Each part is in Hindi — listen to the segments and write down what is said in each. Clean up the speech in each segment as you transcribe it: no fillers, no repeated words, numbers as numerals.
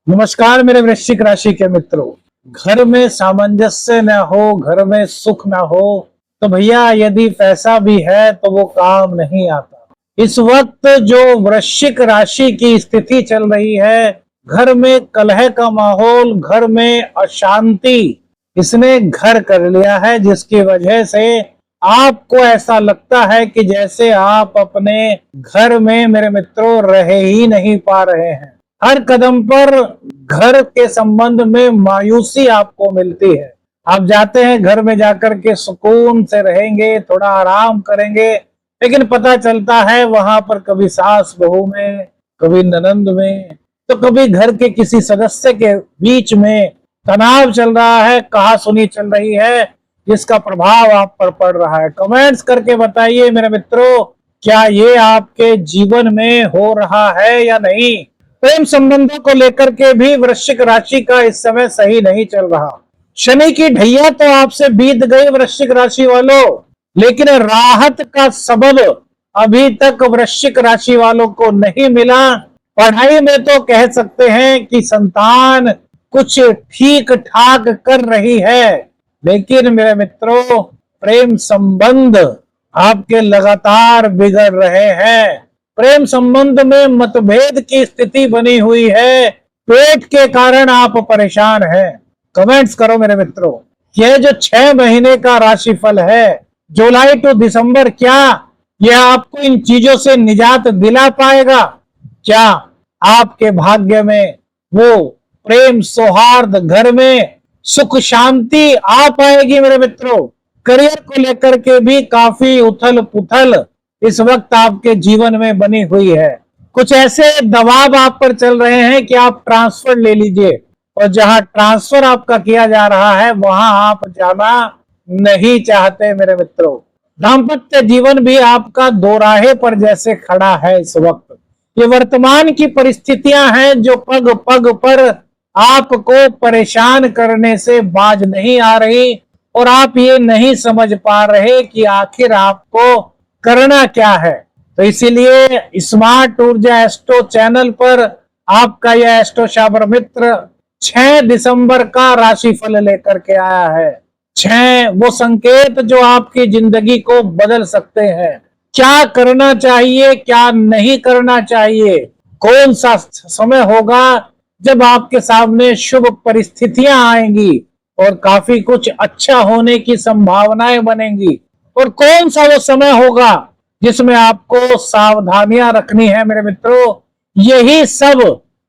नमस्कार मेरे वृश्चिक राशि के मित्रों। घर में सामंजस्य न हो, घर में सुख न हो तो भैया यदि पैसा भी है तो वो काम नहीं आता। इस वक्त जो वृश्चिक राशि की स्थिति चल रही है, घर में कलह का माहौल, घर में अशांति इसने घर कर लिया है, जिसकी वजह से आपको ऐसा लगता है कि जैसे आप अपने घर में मेरे मित्रों रह ही नहीं पा रहे हैं। हर कदम पर घर के संबंध में मायूसी आपको मिलती है। आप जाते हैं घर में जाकर के सुकून से रहेंगे, थोड़ा आराम करेंगे, लेकिन पता चलता है वहां पर कभी सास बहू में, कभी ननंद में, तो कभी घर के किसी सदस्य के बीच में तनाव चल रहा है, कहासुनी चल रही है, जिसका प्रभाव आप पर पड़ रहा है। कमेंट्स करके बताइए मेरे मित्रों, क्या ये आपके जीवन में हो रहा है या नहीं। प्रेम संबंधों को लेकर के भी वृश्चिक राशि का इस समय सही नहीं चल रहा। शनि की ढैया तो आपसे बीत गई वृश्चिक राशि वालों, लेकिन राहत का सबब अभी तक वृश्चिक राशि वालों को नहीं मिला। पढ़ाई में तो कह सकते हैं कि संतान कुछ ठीक ठाक कर रही है, लेकिन मेरे मित्रों प्रेम संबंध आपके लगातार बिगड़ रहे हैं। प्रेम संबंध में मतभेद की स्थिति बनी हुई है, पेट के कारण आप परेशान हैं। कमेंट्स करो मेरे मित्रों। यह जो 6 महीने का राशिफल है, जुलाई टू दिसंबर, क्या यह आपको इन चीजों से निजात दिला पाएगा? क्या आपके भाग्य में वो प्रेम सौहार्द, घर में सुख शांति आ पाएगी मेरे मित्रों? करियर को लेकर के भी काफी उथल पुथल इस वक्त आपके जीवन में बनी हुई है। कुछ ऐसे दबाव आप पर चल रहे हैं कि आप ट्रांसफर ले लीजिए, और जहां ट्रांसफर आपका किया जा रहा है वहां आप जाना नहीं चाहते मेरे मित्रों। दाम्पत्य जीवन भी आपका दोराहे पर जैसे खड़ा है इस वक्त। ये वर्तमान की परिस्थितियां हैं जो पग पग पर आपको परेशान करने से बाज नहीं आ रही, और आप ये नहीं समझ पा रहे कि आखिर आपको करना क्या है। तो इसीलिए स्मार्ट ऊर्जा एस्ट्रो चैनल पर आपका यह एस्ट्रो शाबर मित्र 6 दिसंबर का राशिफल लेकर के आया है। 6 वो संकेत जो आपकी जिंदगी को बदल सकते हैं। क्या करना चाहिए, क्या नहीं करना चाहिए, कौन सा समय होगा जब आपके सामने शुभ परिस्थितियां आएंगी और काफी कुछ अच्छा होने की संभावनाएं बनेंगी, और कौन सा वो समय होगा जिसमें आपको सावधानियां रखनी है मेरे मित्रों। यही सब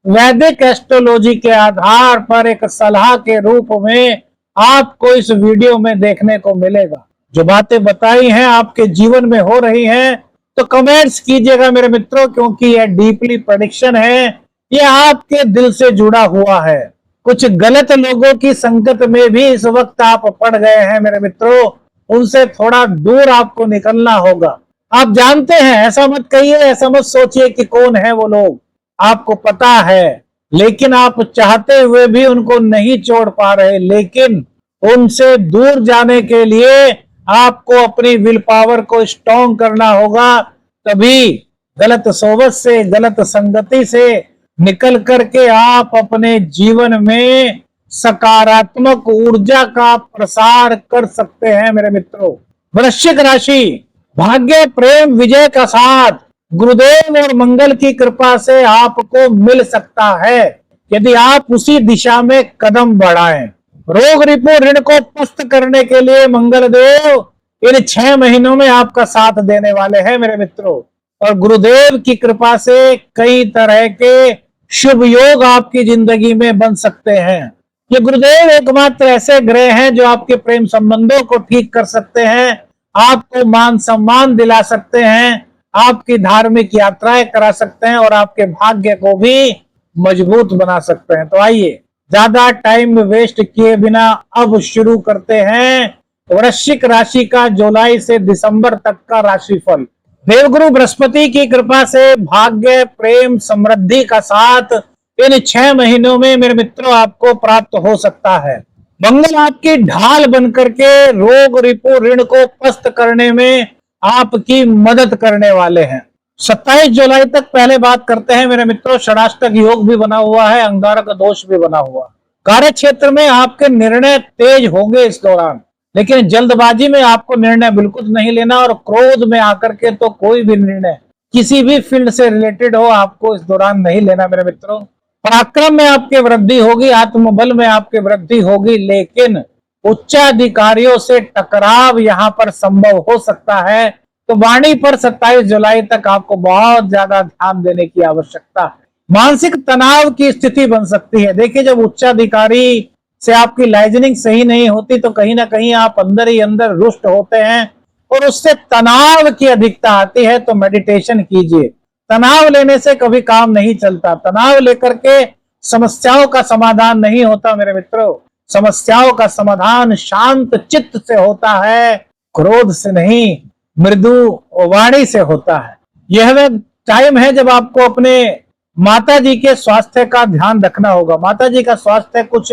वैदिक एस्ट्रोलॉजी के आधार पर एक सलाह के रूप में आपको इस वीडियो में देखने को मिलेगा। जो बातें बताई हैं आपके जीवन में हो रही हैं, तो कमेंट्स कीजिएगा मेरे मित्रों, क्योंकि यह डीपली प्रेडिक्शन है, यह आपके दिल से जुड़ा हुआ है। कुछ गलत लोगों की संगत में भी इस वक्त आप पड़ गए हैं मेरे मित्रों, उनसे थोड़ा दूर आपको निकलना होगा। आप जानते हैं, ऐसा मत कहिए, ऐसा मत सोचिए कि कौन है वो लोग, आपको पता है, लेकिन आप चाहते हुए भी उनको नहीं छोड़ पा रहे। लेकिन उनसे दूर जाने के लिए आपको अपनी विल पावर को स्ट्रॉन्ग करना होगा, तभी गलत सोबत से, गलत संगति से निकल करके आप अपने जीवन में सकारात्मक ऊर्जा का प्रसार कर सकते हैं मेरे मित्रों। वृश्चिक राशि, भाग्य प्रेम विजय का साथ गुरुदेव और मंगल की कृपा से आपको मिल सकता है, यदि आप उसी दिशा में कदम बढ़ाएं। रोग रिपु ऋण को पस्त करने के लिए मंगल देव इन 6 महीनों में आपका साथ देने वाले हैं मेरे मित्रों, और गुरुदेव की कृपा से कई तरह के शुभ योग आपकी जिंदगी में बन सकते हैं। ये गुरुदेव एकमात्र ऐसे ग्रह हैं जो आपके प्रेम संबंधों को ठीक कर सकते हैं, आपको मान सम्मान दिला सकते हैं, आपकी धार्मिक यात्राएं करा सकते हैं, और आपके भाग्य को भी मजबूत बना सकते हैं। तो आइए ज्यादा टाइम वेस्ट किए बिना अब शुरू करते हैं वृश्चिक राशि का जुलाई से दिसंबर तक का राशिफल। देवगुरु बृहस्पति की कृपा से भाग्य प्रेम समृद्धि का साथ इन 6 महीनों में मेरे मित्रों आपको प्राप्त हो सकता है। मंगल आपकी ढाल बनकर के रोग रिपु ऋण को पस्त करने में आपकी मदद करने वाले हैं। 27 जुलाई तक पहले बात करते हैं मेरे मित्रों। षडाष्टक योग भी बना हुआ है, अंगारक दोष भी बना हुआ। कार्य क्षेत्र में आपके निर्णय तेज होंगे इस दौरान, लेकिन जल्दबाजी में आपको निर्णय बिल्कुल नहीं लेना, और क्रोध में आकर के तो कोई भी निर्णय किसी भी फील्ड से रिलेटेड हो आपको इस दौरान नहीं लेना मेरे मित्रों। पराक्रम में आपकी वृद्धि होगी, आत्मबल में आपकी वृद्धि होगी, लेकिन उच्चाधिकारियों से टकराव यहां पर संभव हो सकता है। तो वाणी पर 27 जुलाई तक आपको बहुत ज्यादा ध्यान देने की आवश्यकता है। मानसिक तनाव की स्थिति बन सकती है। देखिए, जब उच्चाधिकारी से आपकी लाइजनिंग सही नहीं होती तो कहीं ना कहीं आप अंदर ही अंदर रुष्ट होते हैं, और उससे तनाव की अधिकता आती है। तो मेडिटेशन कीजिए। तनाव लेने से कभी काम नहीं चलता। तनाव लेकर के समस्याओं का समाधान नहीं होता मेरे मित्रों। समस्याओं का समाधान शांत चित्त से होता है, क्रोध से नहीं, मृदु वाणी से होता है। यह वह टाइम है जब आपको अपने माता जी के स्वास्थ्य का ध्यान रखना होगा। माता जी का स्वास्थ्य कुछ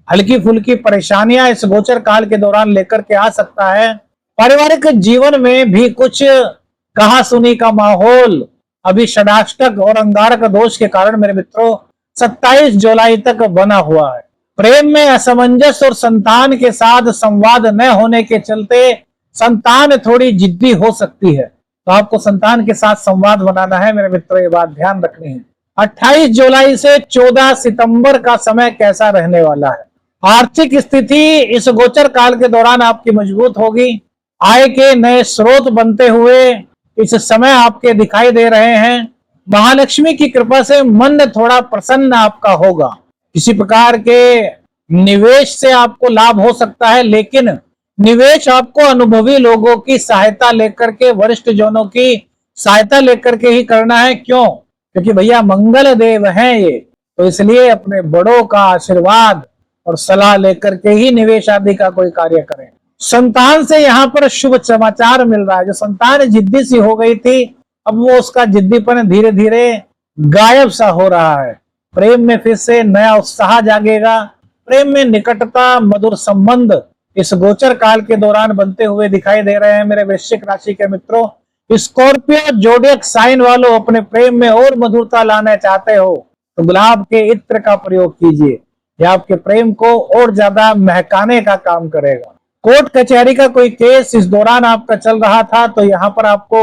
हल्की फुल्की परेशानियां इस गोचर काल के दौरान लेकर के आ सकता है। पारिवारिक जीवन में भी कुछ कहा सुनी का माहौल अभी षडाष्टक और अंगारक दोष के कारण मेरे मित्रों 27 जुलाई तक बना हुआ है। प्रेम में असमंजस और संतान के साथ संवाद न होने के चलते संतान थोड़ी जिद्दी हो सकती है। तो आपको संतान के साथ संवाद बनाना है मेरे मित्रों, ये बात ध्यान रखनी है। 28 जुलाई से 14 सितंबर का समय कैसा रहने वाला है? आर्थिक स्थिति इस गोचर काल के दौरान आपकी मजबूत होगी। आय के नए स्रोत बनते हुए इस समय आपके दिखाई दे रहे हैं। महालक्ष्मी की कृपा से मन थोड़ा प्रसन्न आपका होगा। किसी प्रकार के निवेश से आपको लाभ हो सकता है, लेकिन निवेश आपको अनुभवी लोगों की सहायता लेकर के, वरिष्ठ जनों की सहायता लेकर के ही करना है। क्यों? क्योंकि भैया मंगल देव हैं ये, तो इसलिए अपने बड़ों का आशीर्वाद और सलाह लेकर के ही निवेश आदि का कोई कार्य करें। संतान से यहाँ पर शुभ समाचार मिल रहा है। जो संतान जिद्दी सी हो गई थी, अब वो उसका जिद्दीपन धीरे धीरे गायब सा हो रहा है। प्रेम में फिर से नया उत्साह जागेगा। प्रेम में निकटता, मधुर संबंध इस गोचर काल के दौरान बनते हुए दिखाई दे रहे हैं मेरे वृश्चिक राशि के मित्रों। स्कॉर्पियो जोडियक साइन वालों, अपने प्रेम में और मधुरता लाना चाहते हो तो गुलाब के इत्र का प्रयोग कीजिए। यह आपके प्रेम को और ज्यादा महकाने का काम करेगा। कोर्ट कचहरी का कोई केस इस दौरान आपका चल रहा था तो यहाँ पर आपको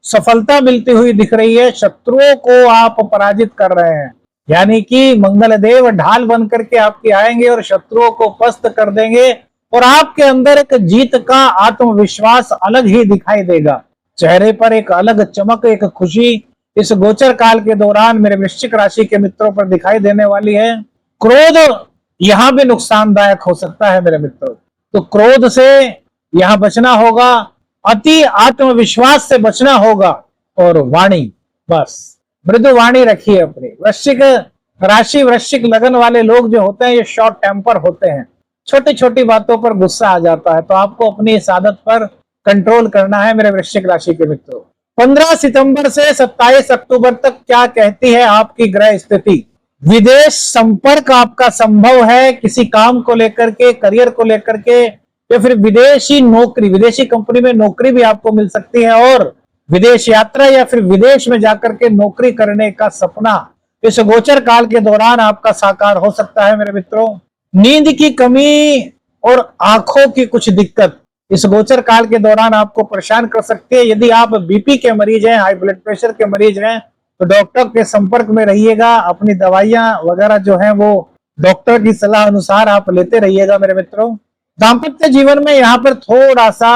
सफलता मिलती हुई दिख रही है। शत्रुओं को आप पराजित कर रहे हैं, यानी कि मंगल देव ढाल बन करके आपके आएंगे और शत्रुओं को पस्त कर देंगे, और आपके अंदर एक जीत का आत्मविश्वास अलग ही दिखाई देगा। चेहरे पर एक अलग चमक, एक खुशी इस गोचर काल के दौरान मेरे वृश्चिक राशि के मित्रों पर दिखाई देने वाली है। क्रोध यहाँ भी नुकसानदायक हो सकता है मेरे मित्रों, तो क्रोध से यहाँ बचना होगा, अति आत्मविश्वास से बचना होगा, और वाणी बस मृदु वाणी रखिए अपनी। वृश्चिक राशि, वृश्चिक लगन वाले लोग जो होते हैं ये शॉर्ट टेम्पर होते हैं, छोटी छोटी बातों पर गुस्सा आ जाता है, तो आपको अपनी इस आदत पर कंट्रोल करना है मेरे वृश्चिक राशि के मित्रों। 15 सितंबर से 27 अक्टूबर तक क्या कहती है आपकी ग्रह स्थिति? विदेश संपर्क आपका संभव है, किसी काम को लेकर के, करियर को लेकर के, या फिर विदेशी नौकरी, विदेशी कंपनी में नौकरी भी आपको मिल सकती है, और विदेश यात्रा या फिर विदेश में जाकर के नौकरी करने का सपना इस गोचर काल के दौरान आपका साकार हो सकता है मेरे मित्रों। नींद की कमी और आंखों की कुछ दिक्कत इस गोचर काल के दौरान आपको परेशान कर सकती है। यदि आप बीपी के मरीज हैं, हाई ब्लड प्रेशर के मरीज हैं, तो डॉक्टर के संपर्क में रहिएगा। अपनी दवाइयां वगैरह जो हैं वो डॉक्टर की सलाह अनुसार आप लेते रहिएगा मेरे मित्रों। दाम्पत्य जीवन में यहाँ पर थोड़ा सा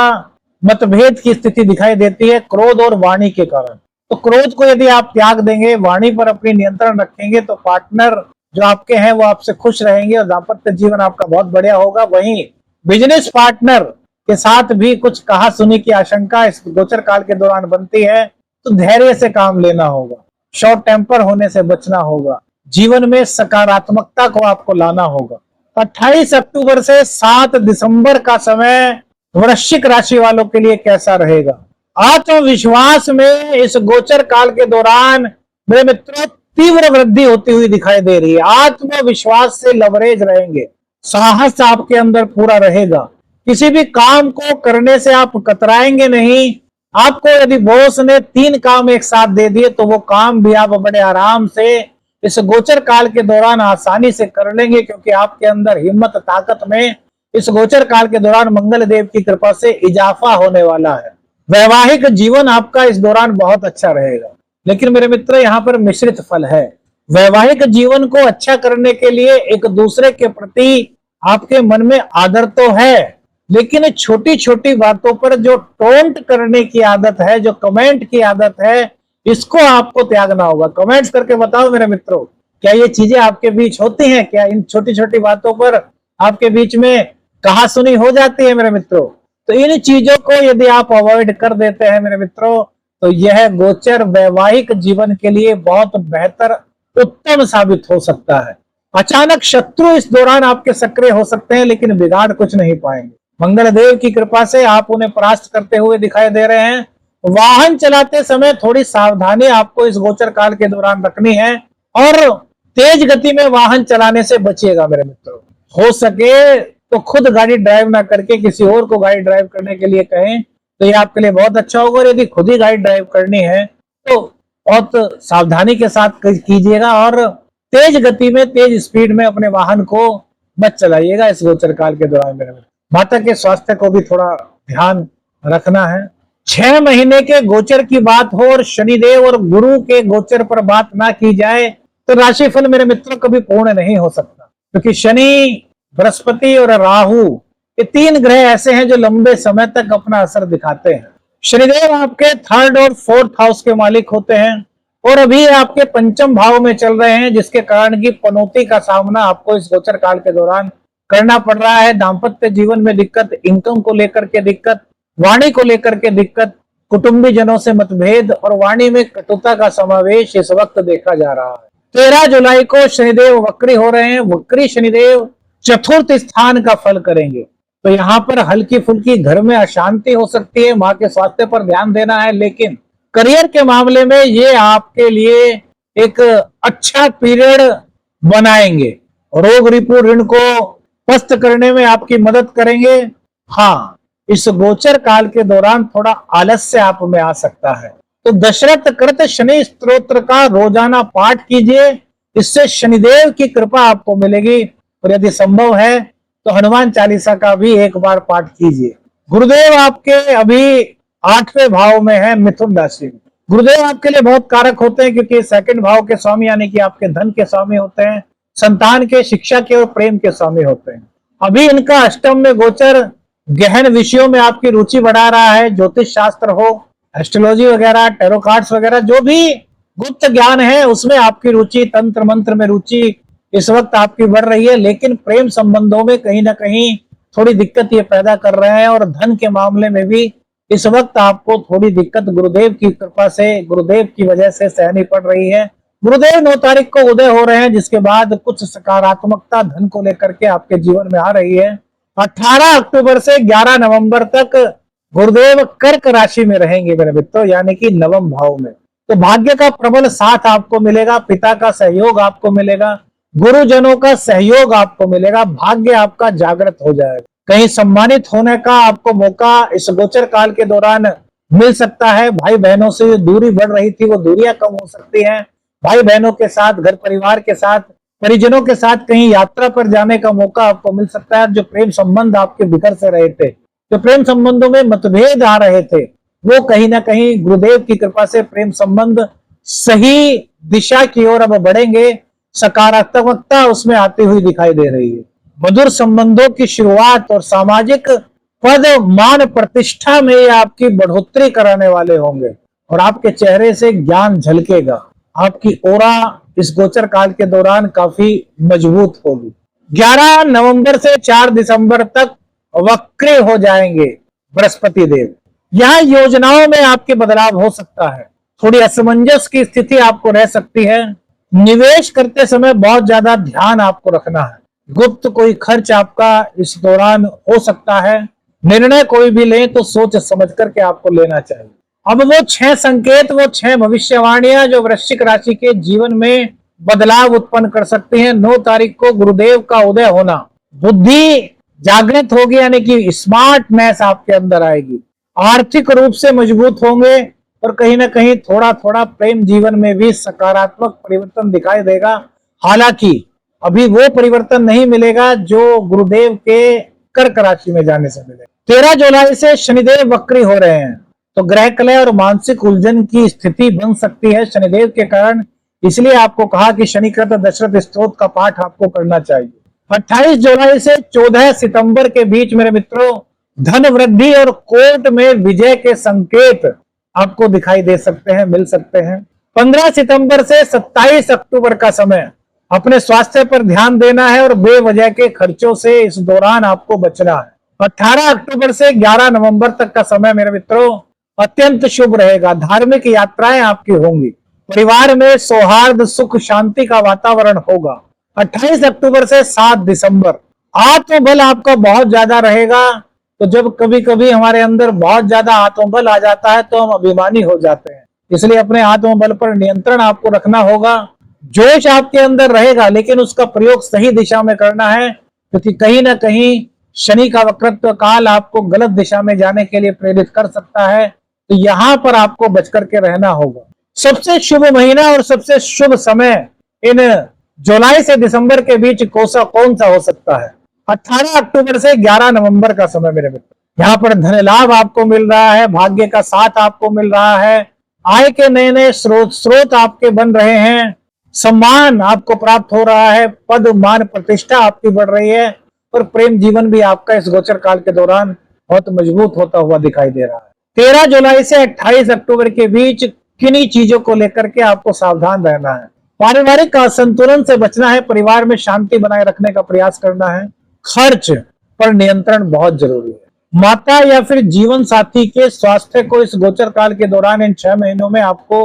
मतभेद की स्थिति दिखाई देती है, क्रोध और वाणी के कारण। तो क्रोध को यदि आप त्याग देंगे, वाणी पर अपनी नियंत्रण रखेंगे, तो पार्टनर जो आपके हैं वो आपसे खुश रहेंगे और दाम्पत्य जीवन आपका बहुत बढ़िया होगा। वहीं बिजनेस पार्टनर के साथ भी कुछ कहा सुनी की आशंका इस गोचर काल के दौरान बनती है, तो धैर्य से काम लेना होगा, शॉर्ट टेम्पर होने से बचना होगा, जीवन में सकारात्मकता को आपको लाना होगा। 28 अक्टूबर से 7 दिसंबर का समय वृश्चिक राशि वालों के लिए कैसा रहेगा? आत्मविश्वास में इस गोचर काल के दौरान मेरे मित्रों तीव्र वृद्धि होती हुई दिखाई दे रही है। आत्मविश्वास से लवरेज रहेंगे, साहस आपके अंदर पूरा रहेगा, किसी भी काम को करने से आप कतराएंगे नहीं, आपको यदि बॉस ने 3 काम एक साथ दे दिए तो वो काम भी आप बड़े आराम से इस गोचर काल के दौरान आसानी से कर लेंगे, क्योंकि आपके अंदर हिम्मत ताकत में इस गोचर काल के दौरान मंगल देव की कृपा से इजाफा होने वाला है। वैवाहिक जीवन आपका इस दौरान बहुत अच्छा रहेगा। लेकिन मेरे मित्र, यहाँ पर मिश्रित फल है। वैवाहिक जीवन को अच्छा करने के लिए एक दूसरे के प्रति आपके मन में आदर तो है, लेकिन छोटी छोटी बातों पर जो टोंट करने की आदत है, जो कमेंट की आदत है, इसको आपको त्यागना होगा। कमेंट्स करके बताओ मेरे मित्रों, क्या ये चीजें आपके बीच होती हैं? क्या इन छोटी छोटी बातों पर आपके बीच में कहा सुनी हो जाती है मेरे मित्रों? तो इन चीजों को यदि आप अवॉइड कर देते हैं मेरे मित्रों, तो यह गोचर वैवाहिक जीवन के लिए बहुत बेहतर उत्तम साबित हो सकता है। अचानक शत्रु इस दौरान आपके सक्रिय हो सकते हैं, लेकिन बिगाड़ कुछ नहीं पाएंगे। मंगल देव की कृपा से आप उन्हें परास्त करते हुए दिखाई दे रहे हैं। वाहन चलाते समय थोड़ी सावधानी आपको इस गोचर काल के दौरान रखनी है, और तेज गति में वाहन चलाने से बचिएगा मेरे मित्रों। हो सके तो खुद गाड़ी ड्राइव ना करके किसी और को गाड़ी ड्राइव करने के लिए कहें, तो ये आपके लिए बहुत अच्छा होगा। और यदि खुद ही गाड़ी ड्राइव करनी है तो बहुत सावधानी के साथ कीजिएगा, और तेज गति में, तेज स्पीड में अपने वाहन को मत चलाइएगा इस गोचर काल के दौरान मेरे मित्र। माता के स्वास्थ्य को भी थोड़ा ध्यान रखना है। 6 महीने के गोचर की बात हो और शनिदेव और गुरु के गोचर पर बात ना की जाए तो राशिफल मेरे मित्रों कभी पूर्ण नहीं हो सकता, क्योंकि शनि, बृहस्पति और राहु ये 3 ग्रह ऐसे हैं जो लंबे समय तक अपना असर दिखाते हैं। शनिदेव आपके 3rd और 4th हाउस के मालिक होते हैं, और अभी आपके 5th भाव में चल रहे हैं, जिसके कारण की पनौती का सामना आपको इस गोचर काल के दौरान करना पड़ रहा है। दाम्पत्य जीवन में दिक्कत, इनकम को लेकर के दिक्कत, वाणी को लेकर के दिक्कत, कुटुंबी जनों से मतभेद और वाणी में कटुता का समावेश इस वक्त देखा जा रहा है। 13 जुलाई को शनिदेव वक्री हो रहे हैं। वक्री शनिदेव 4th स्थान का फल करेंगे, तो यहाँ पर हल्की फुल्की घर में अशांति हो सकती है। माँ के स्वास्थ्य पर ध्यान देना है, लेकिन करियर के मामले में ये आपके लिए एक अच्छा पीरियड बनाएंगे। रोग रिपू ऋण को पस्त करने में आपकी मदद करेंगे। हाँ, इस गोचर काल के दौरान थोड़ा आलस्य आप में आ सकता है, तो दशरथ कृत शनि स्तोत्र का रोजाना पाठ कीजिए, इससे शनिदेव की कृपा आपको मिलेगी। और यदि संभव है तो हनुमान चालीसा का भी एक बार पाठ कीजिए। गुरुदेव आपके अभी 8वें भाव में है, मिथुन राशि में। गुरुदेव आपके लिए बहुत कारक होते हैं, क्योंकि 2nd भाव के स्वामी यानी कि आपके धन के स्वामी होते हैं, संतान के, शिक्षा के और प्रेम के स्वामी होते हैं। अभी इनका अष्टम में गोचर गहन विषयों में आपकी रुचि बढ़ा रहा है। ज्योतिष शास्त्र हो, एस्ट्रोलॉजी वगैरह, टैरो कार्ड्स वगैरह, जो भी गुप्त ज्ञान है उसमें आपकी रुचि, तंत्र मंत्र में रुचि इस वक्त आपकी बढ़ रही है। लेकिन प्रेम संबंधों में कहीं ना कहीं थोड़ी दिक्कत ये पैदा कर रहे हैं, और धन के मामले में भी इस वक्त आपको थोड़ी दिक्कत गुरुदेव की कृपा से, गुरुदेव की वजह से सहनी पड़ रही है। गुरुदेव 9 तारीख को उदय हो रहे हैं, जिसके बाद कुछ सकारात्मकता धन को लेकर के आपके जीवन में आ रही है। 18 अक्टूबर से 11 नवंबर तक गुरुदेव कर्क राशि में रहेंगे मेरे मित्रों, यानी कि 9वें भाव में। तो भाग्य का प्रबल साथ आपको मिलेगा, पिता का सहयोग आपको मिलेगा, गुरुजनों का सहयोग आपको मिलेगा, भाग्य आपका जागृत हो जाएगा। कहीं सम्मानित होने का आपको मौका इस गोचर काल के दौरान मिल सकता है। भाई बहनों से दूरी बढ़ रही थी, वो दूरियां कम हो सकती हैं। भाई बहनों के साथ, घर परिवार के साथ, परिजनों के साथ कहीं यात्रा पर जाने का मौका आपको मिल सकता है। जो प्रेम संबंध आपके बिखर से रहे थे, जो प्रेम संबंधों में मतभेद आ रहे थे, वो कहीं ना कहीं गुरुदेव की कृपा से प्रेम संबंध सही दिशा की ओर अब बढ़ेंगे। सकारात्मकता उसमें आती हुई दिखाई दे रही है। मधुर संबंधों की शुरुआत और सामाजिक पद, मान, प्रतिष्ठा में आपकी बढ़ोतरी कराने वाले होंगे, और आपके चेहरे से ज्ञान झलकेगा। आपकी ओरा इस गोचर काल के दौरान काफी मजबूत होगी। 11 नवंबर से 4 दिसंबर तक वक्री हो जाएंगे बृहस्पति देव। यहाँ योजनाओं में आपके बदलाव हो सकता है। थोड़ी असमंजस की स्थिति आपको रह सकती है। निवेश करते समय बहुत ज्यादा ध्यान आपको रखना है। गुप्त कोई खर्च आपका इस दौरान हो सकता है। निर्णय कोई भी ले तो सोच समझ करके आपको लेना चाहिए। अब वो 6 संकेत, वो 6 भविष्यवाणियां जो वृश्चिक राशि के जीवन में बदलाव उत्पन्न कर सकती हैं। 9 तारीख को गुरुदेव का उदय होना, बुद्धि जागृत होगी, यानी कि स्मार्टनेस आपके अंदर आएगी। आर्थिक रूप से मजबूत होंगे और कहीं ना कहीं थोड़ा थोड़ा प्रेम जीवन में भी सकारात्मक परिवर्तन दिखाई देगा। हालांकि अभी वो परिवर्तन नहीं मिलेगा जो गुरुदेव के कर्क राशि में जाने से मिलेगा। 13 जुलाई से शनिदेव वक्री हो रहे हैं, तो ग्रह कलह और मानसिक उलझन की स्थिति बन सकती है शनिदेव के कारण। इसलिए आपको कहा कि शनिकृत दशरथ स्तोत्र का पाठ आपको करना चाहिए। 28 जुलाई से 14 सितंबर के बीच मेरे मित्रों धन वृद्धि और कोर्ट में विजय के संकेत आपको दिखाई दे सकते हैं, मिल सकते हैं। 15 सितंबर से 27 अक्टूबर का समय अपने स्वास्थ्य पर ध्यान देना है और बेवजह के खर्चों से इस दौरान आपको बचना है। 18 अक्टूबर से 11 नवंबर तक का समय मेरे मित्रों अत्यंत शुभ रहेगा। धार्मिक यात्राएं आपकी होंगी, परिवार में सौहार्द सुख शांति का वातावरण होगा। 28 अक्टूबर से 7 दिसंबर आत्मबल आपका बहुत ज्यादा रहेगा। तो जब कभी कभी हमारे अंदर बहुत ज्यादा आत्मबल आ जाता है तो हम अभिमानी हो जाते हैं, इसलिए अपने आत्मबल पर नियंत्रण आपको रखना होगा। जोश आपके अंदर रहेगा लेकिन उसका प्रयोग सही दिशा में करना है, क्योंकि कहीं ना कहीं शनि का वक्रत्व काल आपको गलत दिशा में जाने के लिए प्रेरित कर सकता है, तो यहां पर आपको बच करके रहना होगा। सबसे शुभ महीना और सबसे शुभ समय इन जुलाई से दिसंबर के बीच कौन सा हो सकता है? 18 अक्टूबर से 11 नवंबर का समय मेरे मित्र। यहाँ पर धन लाभ आपको मिल रहा है, भाग्य का साथ आपको मिल रहा है, आय के नए नए स्रोत आपके बन रहे हैं, सम्मान आपको प्राप्त हो रहा है, पद मान प्रतिष्ठा आपकी बढ़ रही है और प्रेम जीवन भी आपका इस गोचर काल के दौरान बहुत मजबूत होता हुआ दिखाई दे रहा है। 13 जुलाई से 28 अक्टूबर के बीच किन्हीं चीजों को लेकर के आपको सावधान रहना है। पारिवारिक असंतुलन से बचना है, परिवार में शांति बनाए रखने का प्रयास करना है। खर्च पर नियंत्रण बहुत जरूरी है। माता या फिर जीवन साथी के स्वास्थ्य को इस गोचर काल के दौरान इन 6 महीनों में आपको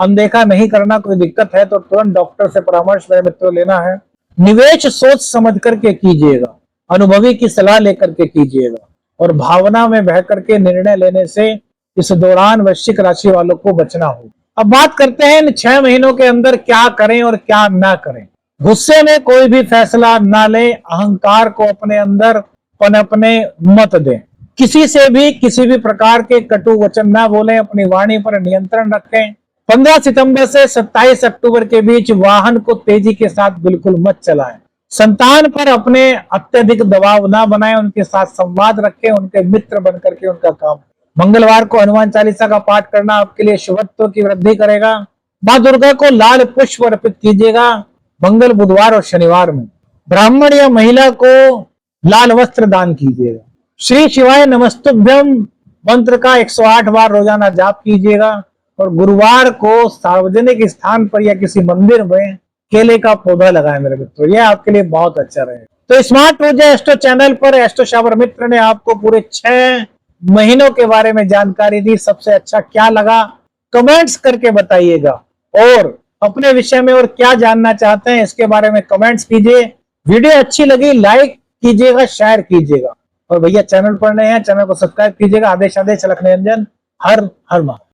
अनदेखा नहीं करना। कोई दिक्कत है तो तुरंत डॉक्टर से परामर्श मेरे मित्रों लेना है। निवेश सोच समझ करके कीजिएगा, अनुभवी की सलाह लेकर के कीजिएगा और भावना में बह करके निर्णय लेने से इस दौरान वृश्चिक राशि वालों को बचना होगा। अब बात करते हैं इन 6 महीनों के अंदर क्या करें और क्या ना करें। गुस्से में कोई भी फैसला ना लें, अहंकार को अपने अंदर पनपने मत दें, किसी से भी किसी भी प्रकार के कटु वचन ना बोलें, अपनी वाणी पर नियंत्रण रखें। 15 सितंबर से 27 अक्टूबर के बीच वाहन को तेजी के साथ बिल्कुल मत चलाएं। संतान पर अपने अत्यधिक दबाव ना बनाएं, उनके साथ संवाद रखें, उनके मित्र बनकर के उनका काम। मंगलवार को हनुमान चालीसा का पाठ करना आपके लिए शुभत्व की वृद्धि करेगा। मां दुर्गा को लाल पुष्प अर्पित कीजिएगा मंगल बुधवार और शनिवार में। ब्राह्मण या महिला को लाल वस्त्र दान कीजिएगा। श्री शिवाय नमस्तुभ्यम मंत्र का 108 बार रोजाना जाप कीजिएगा और गुरुवार को सार्वजनिक स्थान पर या किसी मंदिर में केले का पौधा लगाएं मेरे मित्रों, यह आपके लिए बहुत अच्छा रहेगा। तो स्मार्ट ऊर्जा एस्ट्रो चैनल पर एस्ट्रो शावर मित्र ने आपको पूरे 6 महीनों के बारे में जानकारी दी। सबसे अच्छा क्या लगा कमेंट्स करके बताइएगा और अपने विषय में और क्या जानना चाहते हैं इसके बारे में कमेंट्स कीजिए। वीडियो अच्छी लगी लाइक कीजिएगा, शेयर कीजिएगा और भैया चैनल पर नए हैं चैनल को सब्सक्राइब कीजिएगा। आदेश लखन निरंजन। हर हर महादेव।